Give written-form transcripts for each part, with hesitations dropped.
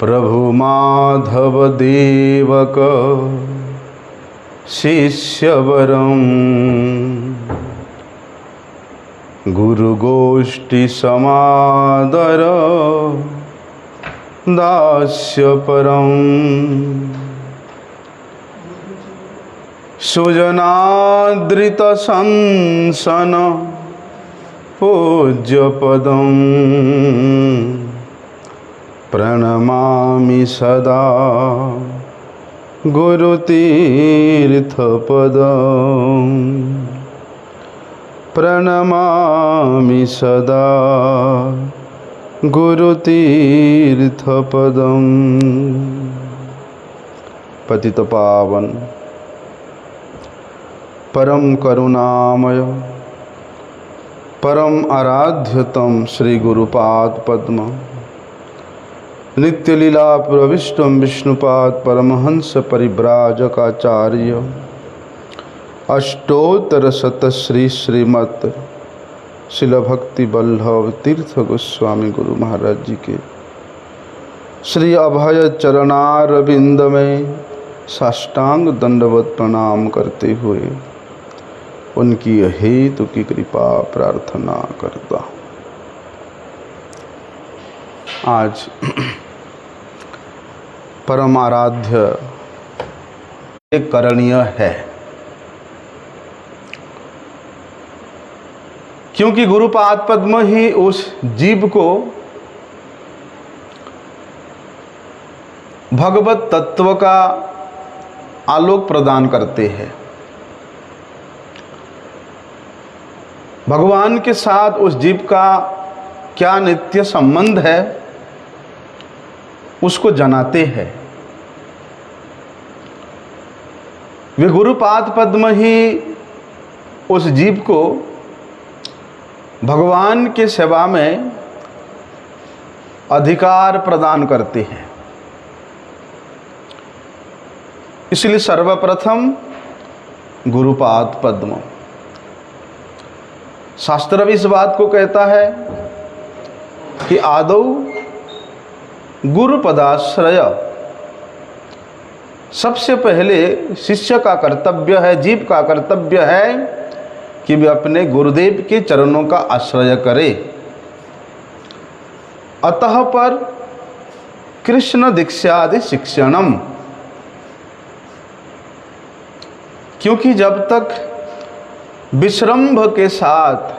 प्रभु माधव देवक शिष्यवरम गुरु गोष्ठी समादर दास्य परम सुजनादृत संसन पूज्य पदम प्रणमामि सदा गुरुतीर्थपदं प्रणमामि सदा गुरुतीर्थपदं। पतितपावन परम करुणामय परम आराध्यतम श्री गुरुपाद पद्म नित्य लीला प्रविष्टम विष्णुपाद परमहंस परिव्राजकाचार्य अष्टोत्तर शत श्री श्रीमत् शिल भक्ति वल्लभ तीर्थ गोस्वामी गुरु महाराज जी के श्री अभय चरणारविंद में साष्टांग दंडवत प्रणाम करते हुए उनकी हेतु की कृपा प्रार्थना करता हूँ। आज परम आराध्य एक करणीय है, क्योंकि गुरुपाद पद्म ही उस जीव को भगवत तत्व का आलोक प्रदान करते हैं। भगवान के साथ उस जीव का क्या नित्य संबंध है उसको जनाते हैं। वे गुरुपाद पद्म ही उस जीव को भगवान के सेवा में अधिकार प्रदान करते हैं। इसलिए सर्वप्रथम गुरुपाद पद्म। शास्त्र भी इस बात को कहता है कि आदौ गुरुपदाश्रय, सबसे पहले शिष्य का कर्तव्य है, जीव का कर्तव्य है कि वे अपने गुरुदेव के चरणों का आश्रय करे। अतः पर कृष्ण दीक्षादि शिक्षणम, क्योंकि जब तक विश्रम्भ के साथ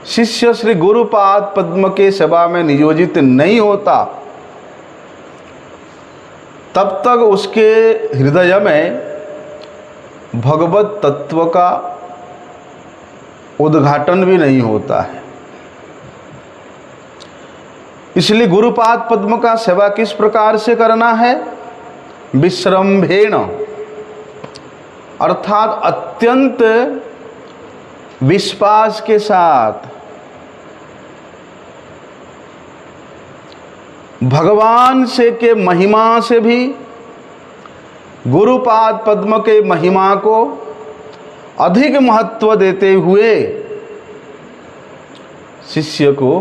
शिष्य श्री गुरुपाद पद्म के सेवा में नियोजित नहीं होता, तब तक उसके हृदय में भगवत तत्व का उद्घाटन भी नहीं होता है। इसलिए गुरुपाद पद्म का सेवा किस प्रकार से करना है? विश्रम्भेण, अर्थात अत्यंत विश्वास के साथ, भगवान से के महिमा से भी गुरुपाद पद्म के महिमा को अधिक महत्व देते हुए शिष्य को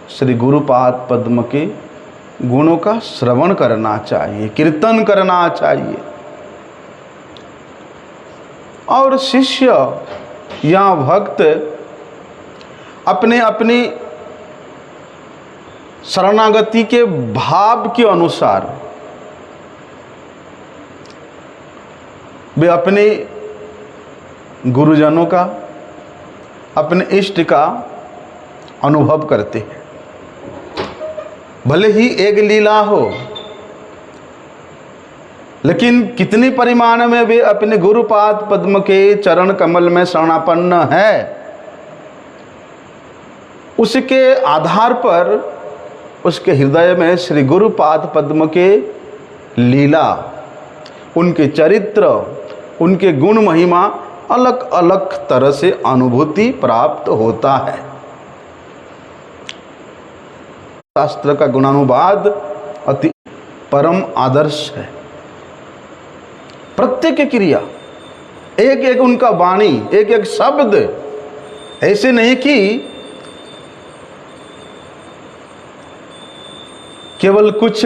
श्री गुरुपाद पद्म के गुणों का श्रवण करना चाहिए, कीर्तन करना चाहिए। और शिष्य या भक्त अपने अपनी शरणागति के भाव के अनुसार वे अपने गुरुजनों का, अपने इष्ट का अनुभव करते हैं। भले ही एक लीला हो, लेकिन कितनी परिमाण में वे अपने गुरुपाद पद्म के चरण कमल में शरणापन्न है, उसके आधार पर उसके हृदय में श्री गुरुपाद पद्म के लीला, उनके चरित्र, उनके गुण महिमा अलग अलग तरह से अनुभूति प्राप्त होता है। शास्त्र का गुणानुवाद अति परम आदर्श है। प्रत्येक क्रिया, एक एक उनका वाणी, एक एक शब्द, ऐसे नहीं कि केवल कुछ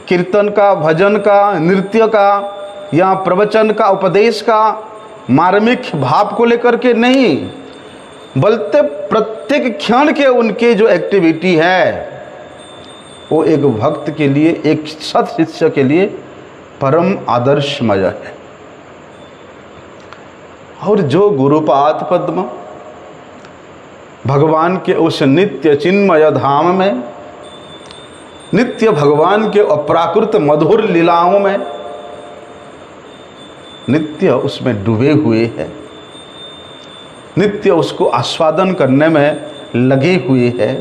कीर्तन का, भजन का, नृत्य का या प्रवचन का, उपदेश का मार्मिक भाव को लेकर के नहीं, बल्कि प्रत्येक क्षण के उनके जो एक्टिविटी है वो एक भक्त के लिए, एक सत शिष्य के लिए परम आदर्शमय है। और जो गुरुपाद पद्म भगवान के उस नित्य चिन्मय धाम में, नित्य भगवान के अप्राकृत मधुर लीलाओं में नित्य उसमें डूबे हुए हैं, नित्य उसको आस्वादन करने में लगे हुए हैं,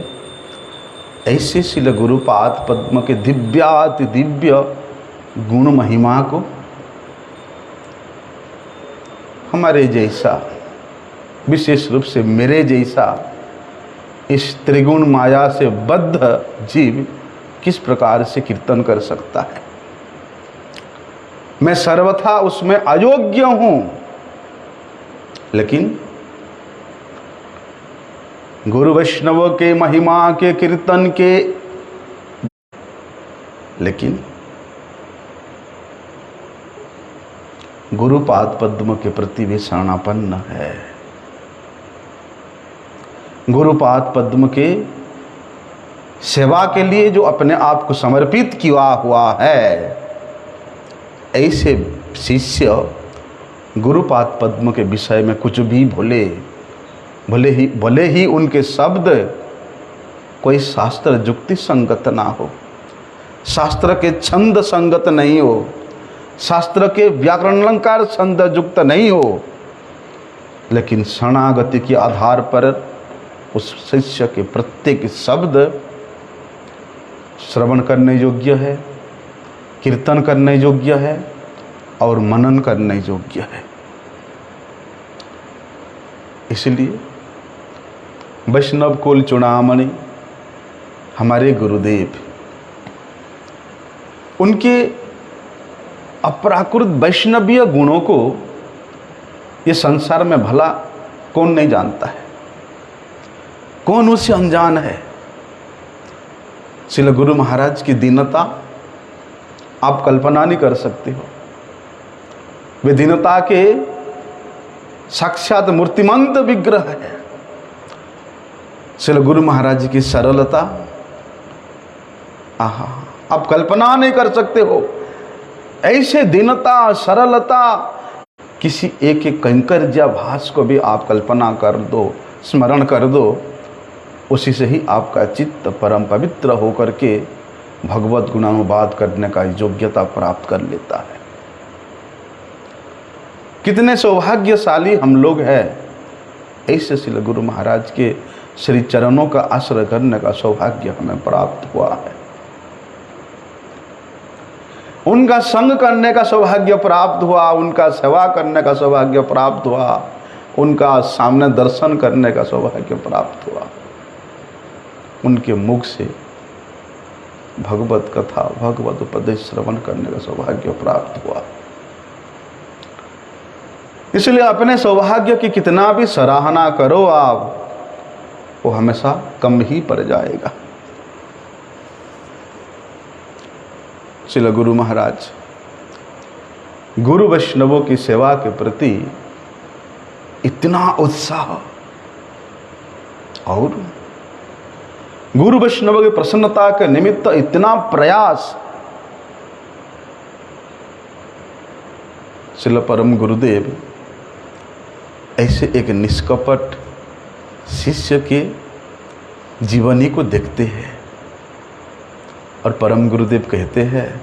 ऐसे श्री गुरुपाद पद्म के दिव्याति दिव्य गुण महिमा को हमारे जैसा, विशेष रूप से मेरे जैसा इस त्रिगुण माया से बद्ध जीव किस प्रकार से कीर्तन कर सकता है। मैं सर्वथा उसमें अयोग्य हूं, लेकिन गुरु वैष्णव के महिमा के कीर्तन के, लेकिन गुरुपाद पद्म के प्रति भी शरणापन्न है। गुरुपाद पद्म के सेवा के लिए जो अपने आप को समर्पित किया हुआ है, ऐसे शिष्य गुरुपाद पद्म के विषय में कुछ भी भले ही उनके शब्द कोई शास्त्र युक्ति संगत ना हो, शास्त्र के छंद संगत नहीं हो, शास्त्र के व्याकरण अलंकार छंद युक्त नहीं हो, लेकिन शरणागति के आधार पर उस शिष्य के प्रत्येक शब्द श्रवण करने योग्य है, कीर्तन करने योग्य है और मनन करने योग्य है। इसलिए वैष्णव कुल चूड़ामणि हमारे गुरुदेव, उनके अपराकृत वैष्णवीय गुणों को ये संसार में भला कौन नहीं जानता है, कौन उससे अनजान है। श्री गुरु महाराज की दीनता आप कल्पना नहीं कर सकते हो। वे दीनता के साक्षात मूर्तिमंत विग्रह है। श्री गुरु महाराज की सरलता, आहा, आप कल्पना नहीं कर सकते हो। ऐसे दीनता, सरलता, किसी एक एक कंकर्या भास को भी आप कल्पना कर दो, स्मरण कर दो, उसी से ही आपका चित्त परम पवित्र होकर के भगवत गुणानुवाद करने का योग्यता प्राप्त कर लेता है। कितने सौभाग्यशाली हम लोग हैं, ऐसे श्री गुरु महाराज के श्री चरणों का आश्रय करने का सौभाग्य हमें प्राप्त हुआ है। उनका संग करने का सौभाग्य प्राप्त हुआ, उनका सेवा करने का सौभाग्य प्राप्त हुआ, उनका सामने दर्शन करने का सौभाग्य प्राप्त हुआ, उनके मुख से भगवत कथा, भगवत उपदेश श्रवण करने का सौभाग्य प्राप्त हुआ। इसलिए अपने सौभाग्य की कितना भी सराहना करो आप, वो हमेशा कम ही पड़ जाएगा। श्री गुरु महाराज गुरु वैष्णवों की सेवा के प्रति इतना उत्साह और गुरु वैष्णव की प्रसन्नता के निमित्त इतना प्रयास, श्रील परम गुरुदेव ऐसे एक निष्कपट शिष्य के जीवनी को देखते हैं और परम गुरुदेव कहते हैं,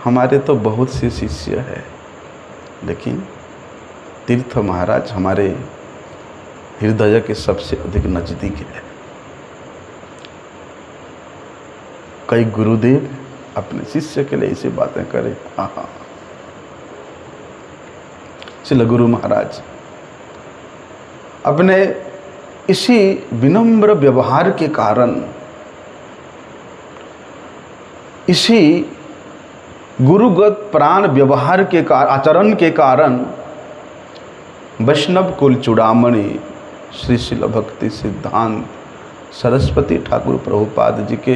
हमारे तो बहुत से शिष्य हैं, लेकिन तीर्थ महाराज हमारे हृदय के सबसे अधिक नजदीक है। कई गुरुदेव अपने शिष्य के लिए ऐसी बातें करें। हाँ, श्री गुरु महाराज अपने इसी विनम्र व्यवहार के कारण, इसी गुरुगत प्राण व्यवहार के आचरण के कारण वैष्णव कुल चूड़ामणि श्री शिल भक्ति सिद्धांत सरस्वती ठाकुर प्रभुपाद जी के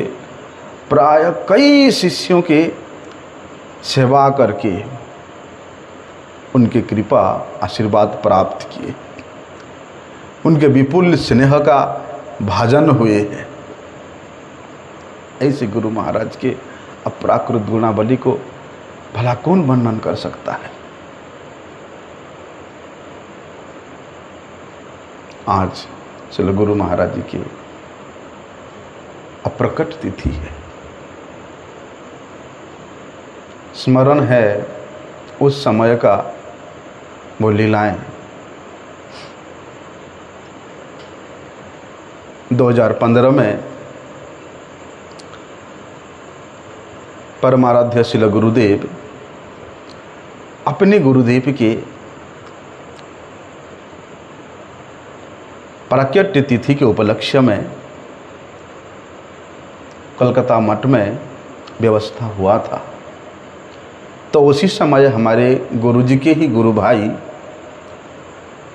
प्राय कई शिष्यों के सेवा करके उनके कृपा आशीर्वाद प्राप्त किए, उनके विपुल स्नेह का भाजन हुए हैं। ऐसे गुरु महाराज के अपराकृत गुणावली को भला कौन वर्णन कर सकता है। आज श्री गुरु महाराज जी की अप्रकट तिथि है। स्मरण है उस समय का वो लीलाएं। 2015 में परमाराध्य श्री गुरुदेव अपने गुरुदेव के प्राकट्य तिथि के उपलक्ष्य में कलकत्ता मठ में व्यवस्था हुआ था। तो उसी समय हमारे गुरुजी के ही गुरु भाई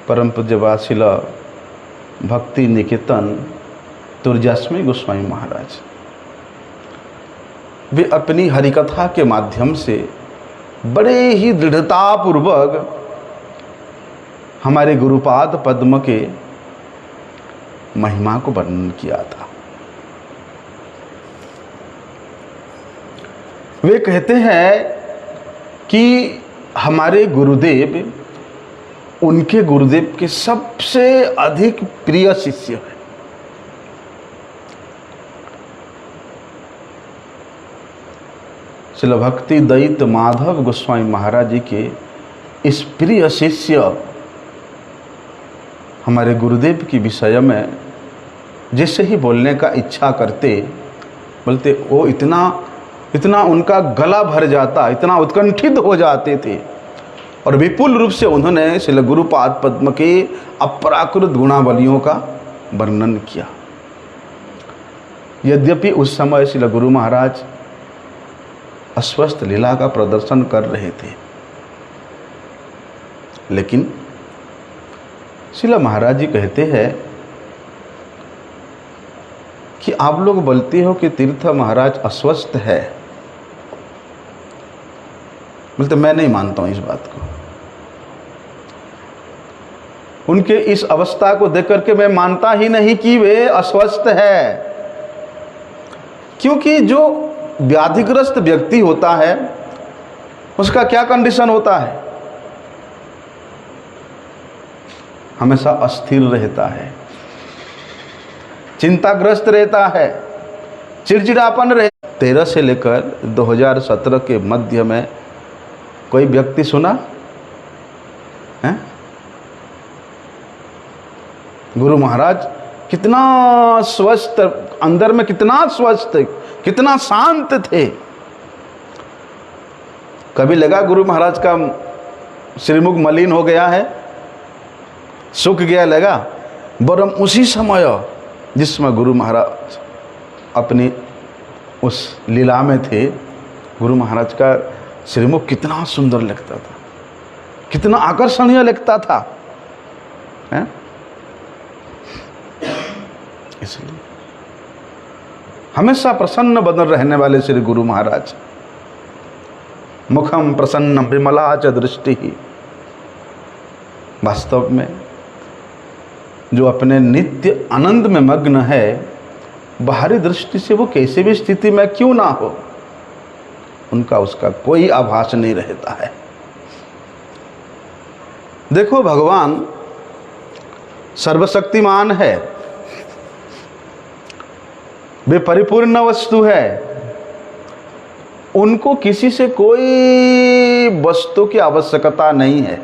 परम पूज्य श्रील भक्ति निकेतन तुर्जास्मी गोस्वामी महाराज, वे अपनी हरिकथा के माध्यम से बड़े ही दृढ़तापूर्वक हमारे गुरुपाद पद्म के महिमा को वर्णन किया था। वे कहते हैं कि हमारे गुरुदेव उनके गुरुदेव के सबसे अधिक प्रिय शिष्य है। श्रील भक्ति दैत माधव गोस्वामी महाराज जी के इस प्रिय शिष्य हमारे गुरुदेव के विषय में जैसे ही बोलने का इच्छा करते, बोलते वो इतना उनका गला भर जाता, इतना उत्कंठित हो जाते थे। और विपुल रूप से उन्होंने श्री गुरुपाद पद्म के अपराकृत गुणावलियों का वर्णन किया। यद्यपि उस समय श्री गुरु महाराज अस्वस्थ लीला का प्रदर्शन कर रहे थे, लेकिन श्रील महाराज जी कहते हैं कि आप लोग बोलते हो कि तीर्थ महाराज अस्वस्थ है, बोलते मैं नहीं मानता हूं इस बात को। उनके इस अवस्था को देख करके मैं मानता ही नहीं कि वे अस्वस्थ है, क्योंकि जो व्याधिग्रस्त व्यक्ति होता है उसका क्या कंडीशन होता है, हमेशा अस्थिर रहता है, चिंताग्रस्त रहता है, चिड़चिड़ापन रहे। 13 से लेकर 2017 के मध्य में कोई व्यक्ति सुना है गुरु महाराज कितना स्वस्थ, अंदर में कितना स्वस्थ, कितना शांत थे। कभी लगा गुरु महाराज का श्रीमुख मलिन हो गया है, सूख गया लगा? बरम उसी समय जिसमें गुरु महाराज अपनी उस लीला में थे, गुरु महाराज का श्रीमुख कितना सुंदर लगता था, कितना आकर्षणीय लगता था, है? इसलिए हमेशा प्रसन्न बदन रहने वाले श्री गुरु महाराज, मुखम प्रसन्न विमला च दृष्टि ही, वास्तव में जो अपने नित्य आनंद में मग्न है, बाहरी दृष्टि से वो कैसे भी स्थिति में क्यों ना हो, उनका उसका कोई आभास नहीं रहता है। देखो भगवान सर्वशक्तिमान है, वे परिपूर्ण वस्तु है, उनको किसी से कोई वस्तु की आवश्यकता नहीं है।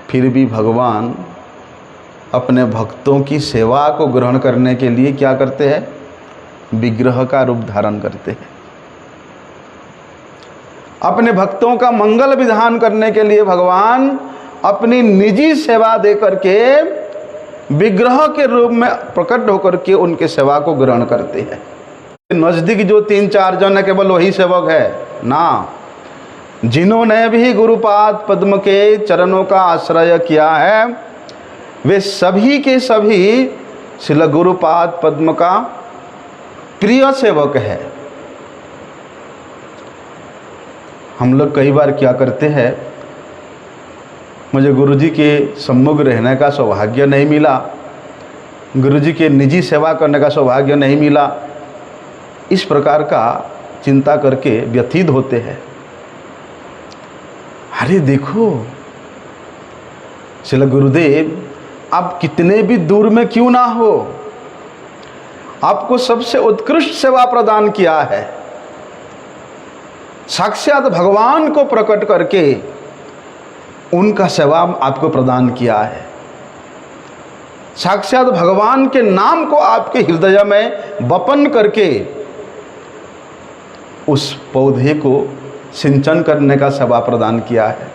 फिर भी भगवान अपने भक्तों की सेवा को ग्रहण करने के लिए क्या करते हैं? विग्रह का रूप धारण करते हैं। अपने भक्तों का मंगल विधान करने के लिए भगवान अपनी निजी सेवा दे करके विग्रह के रूप में प्रकट होकर के उनके सेवा को ग्रहण करते हैं। नजदीक जो 3-4 जन है केवल वही सेवक है ना, जिन्होंने भी गुरुपाद पद्म के चरणों का आश्रय किया है, वे सभी के सभी श्री गुरुपाद पद्म का प्रिय सेवक है। हम लोग कई बार क्या करते हैं, मुझे गुरुजी के सम्मुख रहने का सौभाग्य नहीं मिला, गुरुजी के निजी सेवा करने का सौभाग्य नहीं मिला, इस प्रकार का चिंता करके व्यथित होते हैं। अरे देखो श्रील गुरुदेव, आप कितने भी दूर में क्यों ना हो, आपको सबसे उत्कृष्ट सेवा प्रदान किया है। साक्षात भगवान को प्रकट करके उनका सेवा आपको प्रदान किया है। साक्षात भगवान के नाम को आपके हृदय में वपन करके उस पौधे को सिंचन करने का सेवा प्रदान किया है।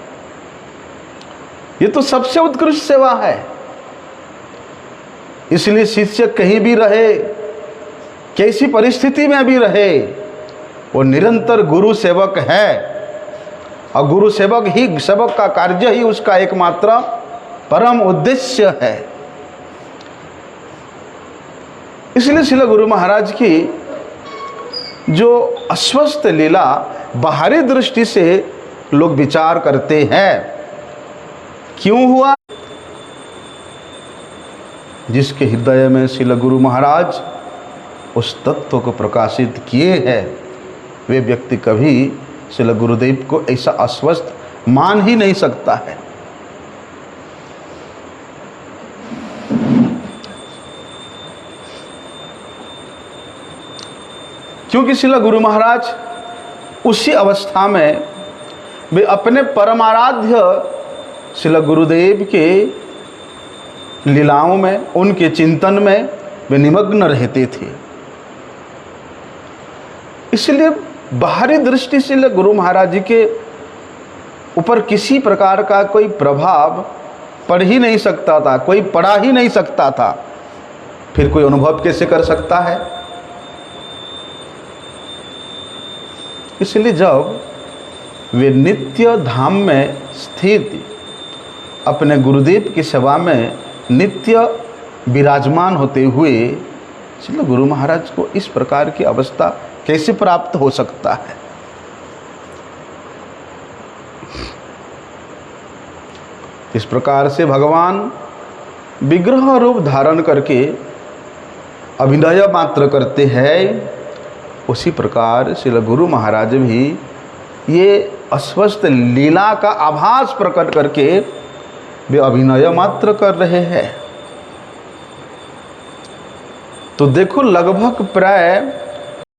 ये तो सबसे उत्कृष्ट सेवा है। इसलिए शिष्य कहीं भी रहे, कैसी परिस्थिति में भी रहे, वो निरंतर गुरु सेवक है, और गुरु सेवक ही, सेवक का कार्य ही उसका एकमात्र परम उद्देश्य है। इसलिए श्रील गुरु महाराज की जो अस्वस्थ लीला बाहरी दृष्टि से लोग विचार करते हैं, क्यों हुआ? जिसके हृदय में श्रील गुरु महाराज उस तत्व को प्रकाशित किए हैं, वे व्यक्ति कभी श्रील गुरुदेव को ऐसा अस्वस्थ मान ही नहीं सकता है। क्योंकि श्रील गुरु महाराज उसी अवस्था में वे अपने परमाराध्य श्रील गुरुदेव के लीलाओं में, उनके चिंतन में वे निमग्न रहते थे। इसलिए बाहरी दृष्टि से गुरु महाराज जी के ऊपर किसी प्रकार का कोई प्रभाव पड़ ही नहीं सकता था, कोई पड़ा ही नहीं सकता था। फिर कोई अनुभव कैसे कर सकता है? इसलिए जब वे नित्य धाम में स्थित अपने गुरुदेव की सेवा में नित्य विराजमान होते हुए, इसलिए गुरु महाराज को इस प्रकार की अवस्था कैसे प्राप्त हो सकता है? इस प्रकार से भगवान विग्रह रूप धारण करके अभिनय मात्र करते हैं, उसी प्रकार श्रील गुरु महाराज भी ये अस्वस्थ लीला का आभास प्रकट करके वे अभिनय मात्र कर रहे हैं। तो देखो लगभग प्राय